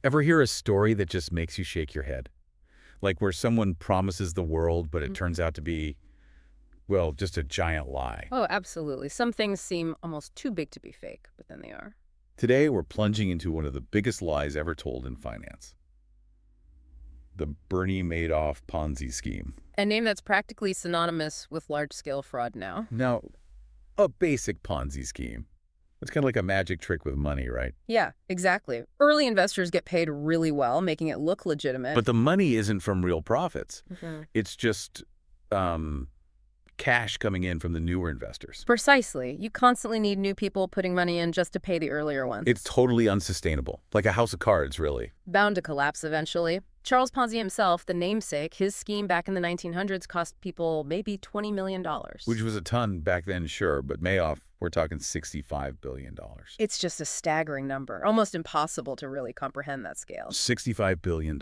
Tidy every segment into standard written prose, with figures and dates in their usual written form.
Ever hear a story that just makes you shake your head? Like where someone promises the world, but it Mhm. turns out to be, well, just a giant lie. Oh, absolutely. Some things seem almost too big to be fake, but then they are. Today, we're plunging into one of the biggest lies ever told in finance, the Bernie Madoff Ponzi scheme. A name that's practically synonymous with large-scale fraud now. Now, a basic Ponzi scheme. It's kind of like a magic trick with money, right? Yeah, exactly. Early investors get paid really well, making it look legitimate. But the money isn't from real profits. Mhm. It's just um, cash coming in from the newer investors. Precisely. You constantly need new people putting money in just to pay the earlier ones. It's totally unsustainable, like a house of cards, really, Bound to collapse eventually. Charles Ponzi himself, the namesake, his scheme back in the 1900s cost people maybe $20 million. which was a ton back then, sure, but Madoff, we're talking $65 billion. It's just a staggering number, almost impossible to really comprehend that scale. $65 billion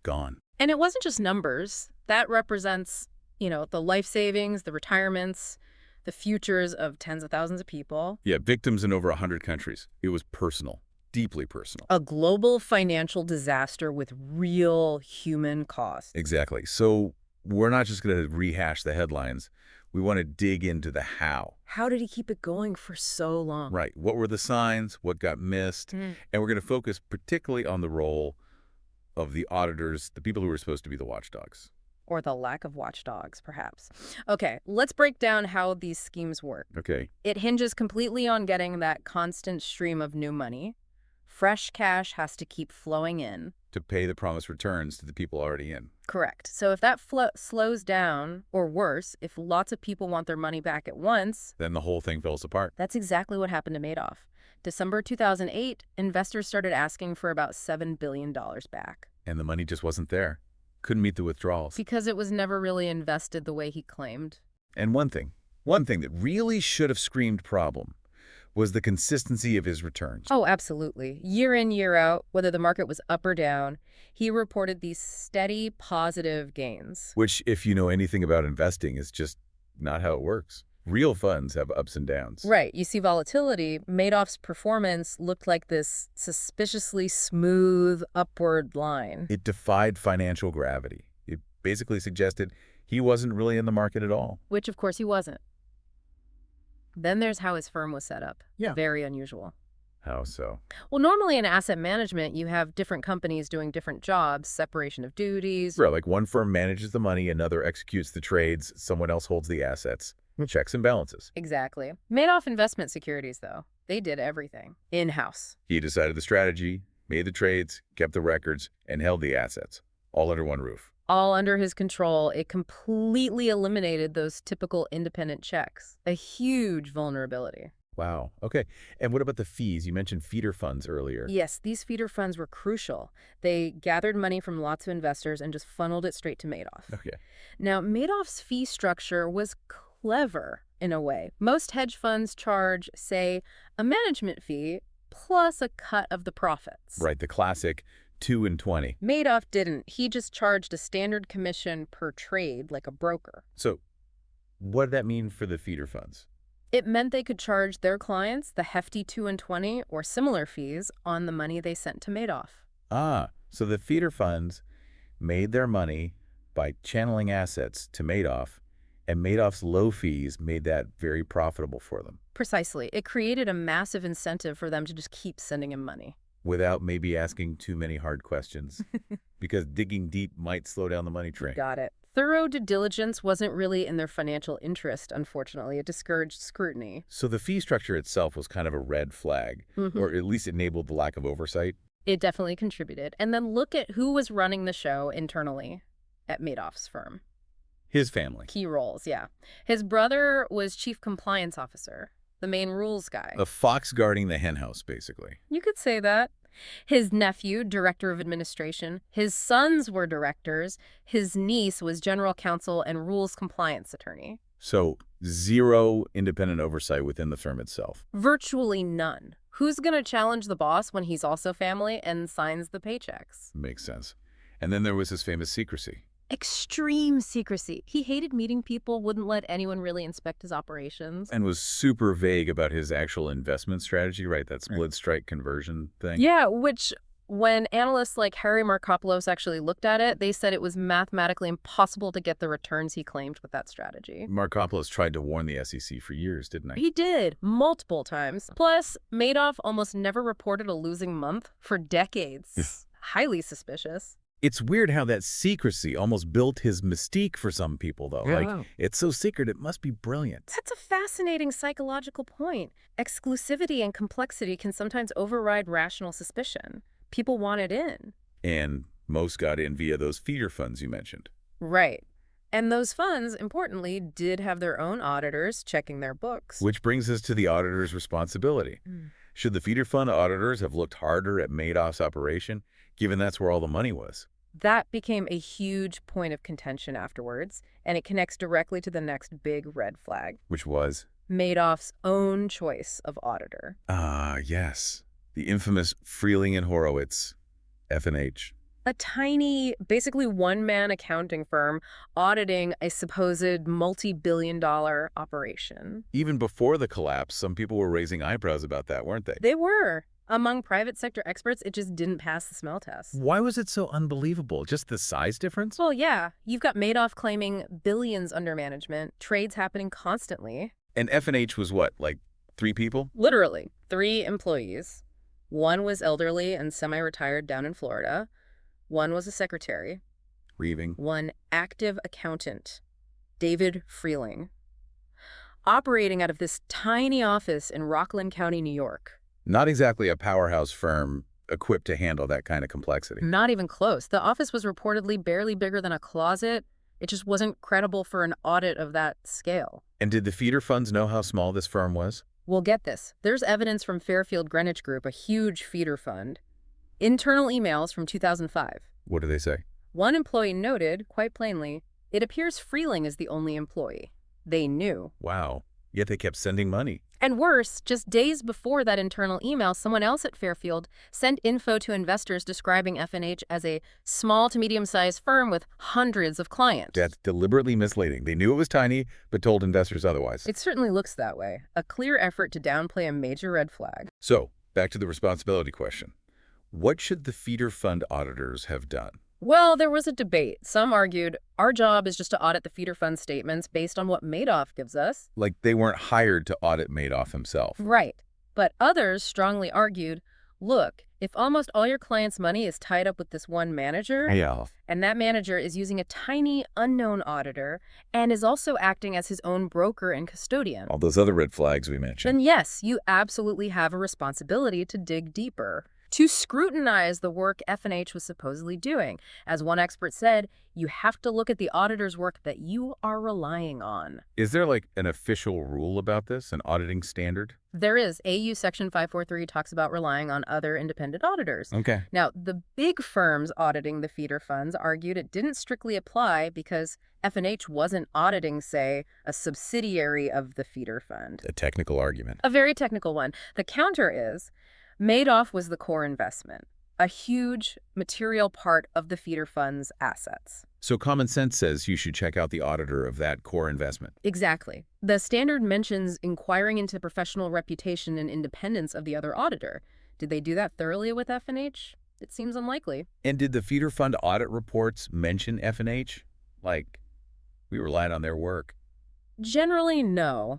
gone. And it wasn't just numbers. That represents, the life savings, the retirements, the futures of tens of thousands of people. Yeah, victims in over 100 countries. It was personal, deeply personal. A global financial disaster with real human cost. Exactly. So we're not just going to rehash the headlines. We want to dig into the how. How did he keep it going for so long? Right. What were the signs? What got missed? Mm. And we're going to focus particularly on the role of the auditors, the people who were supposed to be the watchdogs. Or the lack of watchdogs, perhaps. Okay, let's break down how these schemes work. Okay. It hinges completely on getting that constant stream of new money. Fresh cash has to keep flowing in. To pay the promised returns to the people already in. Correct. So if that slows down, or worse, if lots of people want their money back at once, Then the whole thing falls apart. that's exactly what happened to Madoff. December 2008, investors started asking for about $7 billion back And the money just wasn't there. Couldn't meet the withdrawals. because it was never really invested the way he claimed. And one thing that really should have screamed problem was the consistency of his returns. Oh, absolutely. Year in, year out, whether the market was up or down, he reported these steady, positive gains. Which, if you know anything about investing, is just not how it works. Real funds have ups and downs. Right. You see volatility. Madoff's performance looked like this suspiciously smooth upward line. It defied financial gravity. It basically suggested he wasn't really in the market at all. Which, of course, he wasn't. Then there's how his firm was set up. Yeah. Very unusual. How so? Well, normally in asset management, you have different companies doing different jobs, separation of duties. Right, like one firm manages the money, another executes the trades, someone else holds the assets. Checks and balances. Exactly. Madoff Investment Securities, though, they did everything in-house. He decided the strategy, made the trades, kept the records, and held the assets, all under one roof. All under his control. It completely eliminated those typical independent checks. A huge vulnerability. Wow. Okay. And what about the fees? You mentioned feeder funds earlier. Yes, these feeder funds were crucial. They gathered money from lots of investors and just funneled it straight to Madoff. Okay. Now, Madoff's fee structure was clever in a way. Most hedge funds charge, say, a management fee plus a cut of the profits. Right. The classic 2 and 20. Madoff didn't. He just charged a standard commission per trade like a broker. So what did that mean for the feeder funds? It meant they could charge their clients the hefty 2 and 20 or similar fees on the money they sent to Madoff. So the feeder funds made their money by channeling assets to Madoff, and Madoff's low fees made that very profitable for them, Precisely. It created a massive incentive for them to just keep sending him money. without maybe asking too many hard questions, because digging deep might slow down the money train. Got it. Thorough due diligence wasn't really in their financial interest, unfortunately. It discouraged scrutiny. So the fee structure itself was kind of a red flag, or at least enabled the lack of oversight. It definitely contributed. And then look at who was running the show internally at Madoff's firm. His family. Key roles, yeah. His brother was chief compliance officer, the main rules guy. A fox guarding the henhouse, basically. You could say that. His nephew, director of administration. His sons were directors. His niece was general counsel and rules compliance attorney. So zero independent oversight within the firm itself. Virtually none. Who's going to challenge the boss when he's also family and signs the paychecks? Makes sense. And then there was his famous secrecy. Extreme secrecy. He hated meeting people, wouldn't let anyone really inspect his operations. And was super vague about his actual investment strategy, right? That split strike conversion thing. Yeah, which When analysts like Harry Markopoulos actually looked at it, they said it was mathematically impossible to get the returns he claimed with that strategy. Markopoulos tried to warn the SEC for years, didn't he? He did, multiple times. Plus, Madoff almost never reported a losing month for decades. Highly suspicious. It's weird how that secrecy almost built his mystique for some people, though. Yeah. Like, it's so secret, it must be brilliant. That's a fascinating psychological point. Exclusivity and complexity can sometimes override rational suspicion. People want it in. And most got in via those feeder funds you mentioned. Right. And those funds, importantly, did have their own auditors checking their books. Which brings us to the auditor's responsibility. Should the feeder fund auditors have looked harder at Madoff's operation, given that's where all the money was? That became a huge point of contention afterwards, and it connects directly to the next big red flag. Which was? Madoff's own choice of auditor. Ah, yes. The infamous Freeling and Horowitz, F&H. A tiny, basically one-man accounting firm auditing a supposed multi-billion-dollar operation. Even before the collapse, some people were raising eyebrows about that, weren't they? They were. Among private sector experts, it just didn't pass the smell test. Why was it so unbelievable? Just the size difference? Well, yeah. You've got Madoff claiming billions under management, trades happening constantly. And F&H was what, like 3 people? Literally, 3 employees. One was elderly and semi-retired down in Florida. One was a secretary. Reeving. One active accountant, David Freeling, operating out of this tiny office in Rockland County, New York. Not exactly a powerhouse firm equipped to handle that kind of complexity. Not even close. The office was reportedly barely bigger than a closet. It just wasn't credible for an audit of that scale. And did the feeder funds know how small this firm was? We'll get this. There's evidence from Fairfield Greenwich Group, a huge feeder fund. Internal emails from 2005. What do they say? One employee noted, quite plainly, it appears Freeling is the only employee. They knew. Wow. Yet they kept sending money. And worse, just days before that internal email, someone else at Fairfield sent info to investors describing F&H as a small to medium-sized firm with hundreds of clients. That's deliberately misleading. They knew it was tiny, but told investors otherwise. It certainly looks that way. A clear effort to downplay a major red flag. So, back to the responsibility question. What should the feeder fund auditors have done? Well, there was a debate. Some argued, our job is just to audit the feeder fund statements based on what Madoff gives us. Like they weren't hired to audit Madoff himself. Right. But others strongly argued, look, if almost all your clients' money is tied up with this one manager, Yeah. and that manager is using a tiny, unknown auditor and is also acting as his own broker and custodian, All those other red flags we mentioned. then yes, you absolutely have a responsibility to dig deeper, to scrutinize the work F&H was supposedly doing. As one expert said, you have to look at the auditor's work that you are relying on. Is there like an official rule about this, an auditing standard? There is. AU Section 543 talks about relying on other independent auditors. Okay. Now, the big firms auditing the feeder funds argued it didn't strictly apply because F&H wasn't auditing, say, a subsidiary of the feeder fund. A technical argument. A very technical one. The counter is Madoff was the core investment, a huge material part of the feeder fund's assets. So common sense says you should check out the auditor of that core investment. Exactly. The standard mentions inquiring into professional reputation and independence of the other auditor. Did they do that thoroughly with F&H? It seems unlikely. And did the feeder fund audit reports mention F&H? Like, we relied on their work. Generally, no.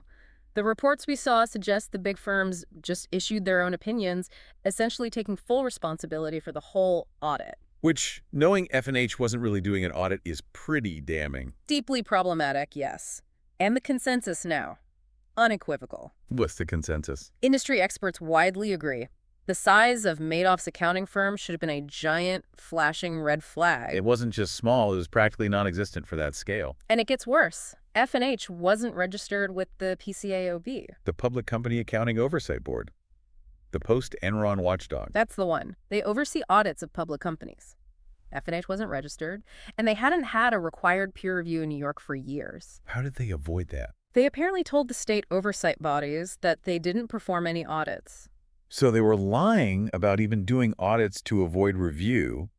The reports we saw suggest the big firms just issued their own opinions, essentially taking full responsibility for the whole audit. Which, knowing F&H wasn't really doing an audit is pretty damning. Deeply problematic, yes. And the consensus now. Unequivocal. What's the consensus? Industry experts widely agree. The size of Madoff's accounting firm should have been a giant, flashing red flag. It wasn't just small, it was practically non-existent for that scale. And it gets worse. F&H wasn't registered with the PCAOB. The Public Company Accounting Oversight Board. The post-Enron watchdog. That's the one. They oversee audits of public companies. F&H wasn't registered, and they hadn't had a required peer review in New York for years. How did they avoid that? They apparently told the state oversight bodies that they didn't perform any audits. So they were lying about even doing audits to avoid review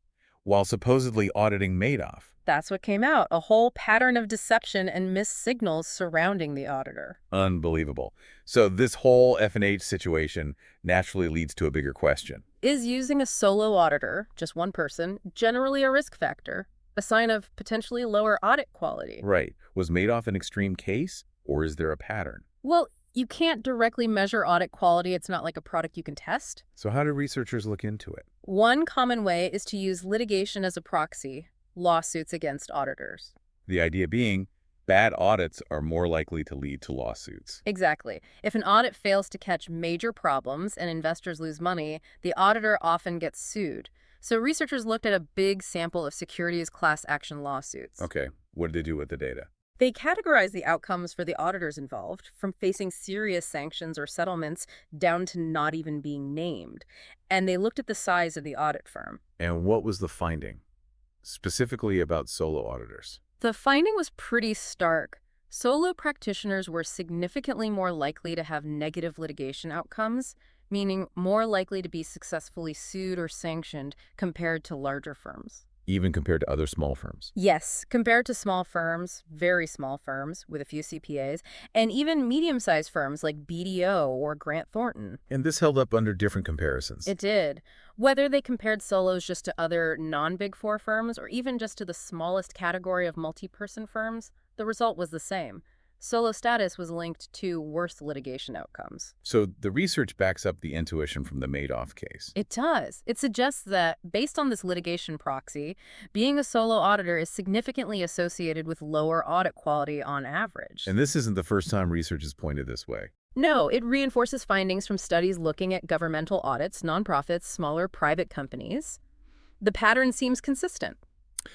while supposedly auditing Madoff. That's what came out, a whole pattern of deception and missed signals surrounding the auditor. Unbelievable. So this whole F&H situation naturally leads to a bigger question. Is using a solo auditor, just one person, generally a risk factor, a sign of potentially lower audit quality? Right. Was Madoff an extreme case, or is there a pattern? Well, you can't directly measure audit quality. It's not like a product you can test. So how do researchers look into it? One common way is to use litigation as a proxy, lawsuits against auditors. The idea being, bad audits are more likely to lead to lawsuits. Exactly. If an audit fails to catch major problems and investors lose money, the auditor often gets sued. So researchers looked at a big sample of securities class action lawsuits. Okay, what did they do with the data? They categorized the outcomes for the auditors involved, from facing serious sanctions or settlements down to not even being named. And they looked at the size of the audit firm. And what was the finding, specifically about solo auditors? The finding was pretty stark. Solo practitioners were significantly more likely to have negative litigation outcomes, meaning more likely to be successfully sued or sanctioned compared to larger firms. Even compared to other small firms? Yes, compared to small firms, very small firms with a few CPAs, and even medium-sized firms like BDO or Grant Thornton. And this held up under different comparisons. It did. Whether they compared solos just to other non-Big Four firms or even just to the smallest category of multi-person firms, the result was the same. Solo status was linked to worse litigation outcomes. So the research backs up the intuition from the Madoff case. It does. It suggests that, based on this litigation proxy, being a solo auditor is significantly associated with lower audit quality on average. And this isn't the first time research has pointed this way. No, it reinforces findings from studies looking at governmental audits, nonprofits, smaller private companies. The pattern seems consistent.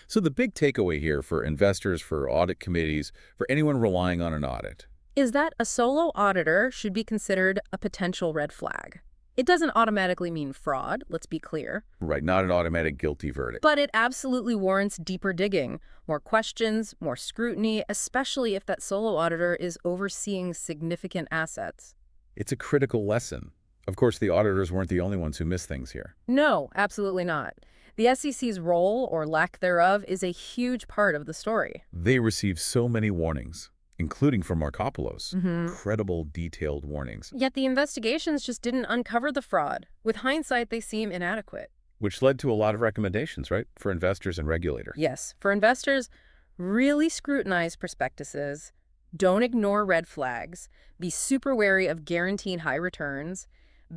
So the big takeaway here for investors, for audit committees, for anyone relying on an audit, Is that a solo auditor should be considered a potential red flag. It doesn't automatically mean fraud, let's be clear. right, not an automatic guilty verdict. But it absolutely warrants deeper digging, more questions, more scrutiny, especially if that solo auditor is overseeing significant assets. It's a critical lesson. Of course, the auditors weren't the only ones who missed things here. No, absolutely not. The SEC's role, or lack thereof, is a huge part of the story. They received so many warnings, including from Markopoulos. Mm-hmm. Incredible, detailed warnings, Yet the investigations just didn't uncover the fraud. With hindsight, they seem inadequate. which led to a lot of recommendations, right, for investors and regulators. Yes, for investors, really scrutinize prospectuses, don't ignore red flags, be super wary of guaranteed high returns,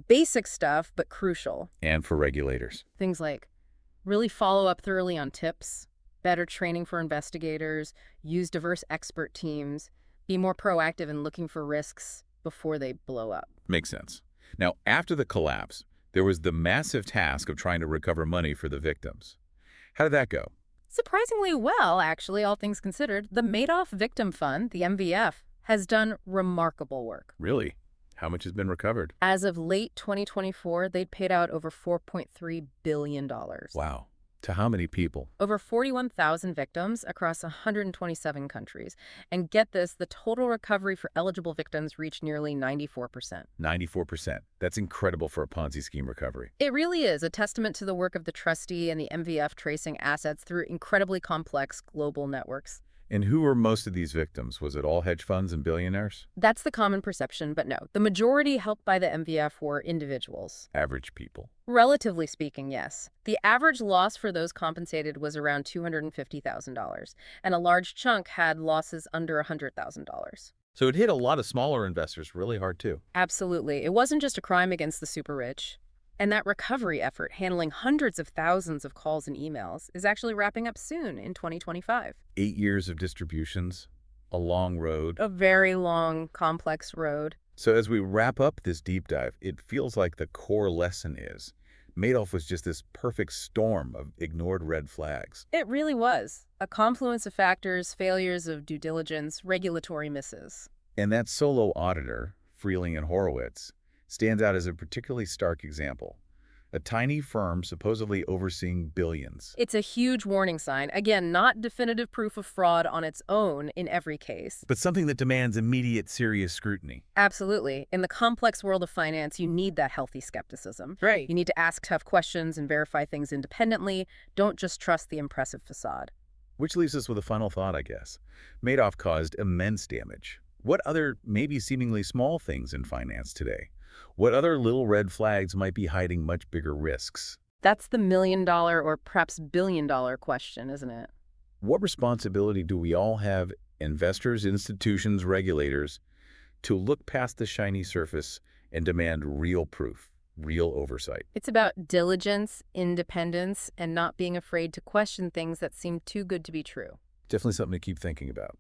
basic stuff but crucial. And for regulators. Things like really follow up thoroughly on tips, better training for investigators, use diverse expert teams, be more proactive in looking for risks before they blow up. Makes sense. Now, after the collapse, there was the massive task of trying to recover money for the victims. How did that go? Surprisingly well, actually, all things considered. The Madoff Victim Fund, the MVF, has done remarkable work. Really? How much has been recovered? As of late 2024, they'd paid out over $4.3 billion. Wow. To how many people? Over 41,000 victims across 127 countries. And get this, the total recovery for eligible victims reached nearly 94%. 94%. That's incredible for a Ponzi scheme recovery. It really is a testament to the work of the trustee and the MVF tracing assets through incredibly complex global networks. And who were most of these victims? Was it all hedge funds and billionaires? That's the common perception, but no. The majority helped by the MVF were individuals. Average people. Relatively speaking, yes. The average loss for those compensated was around $250,000, and a large chunk had losses under $100,000. So it hit a lot of smaller investors really hard too. Absolutely. It wasn't just a crime against the super rich. And that recovery effort, handling hundreds of thousands of calls and emails, is actually wrapping up soon in 2025. 8 years of distributions, a long road. A very long, complex road. So as we wrap up this deep dive, it feels like the core lesson is Madoff was just this perfect storm of ignored red flags. It really was. A confluence of factors, failures of due diligence, regulatory misses. And that solo auditor, Freeling and Horowitz, stands out as a particularly stark example. A tiny firm supposedly overseeing billions. It's a huge warning sign. Again, not definitive proof of fraud on its own in every case. But something that demands immediate, serious scrutiny. Absolutely. In the complex world of finance, you need that healthy skepticism. Right. You need to ask tough questions and verify things independently. Don't just trust the impressive facade. Which leaves us with a final thought, I guess. Madoff caused immense damage. What other, maybe seemingly small things in finance today What other little red flags might be hiding much bigger risks? That's the million-dollar or perhaps billion-dollar question, isn't it? What responsibility do we all have, investors, institutions, regulators, to look past the shiny surface and demand real proof, real oversight? It's about diligence, independence, and not being afraid to question things that seem too good to be true. Definitely something to keep thinking about.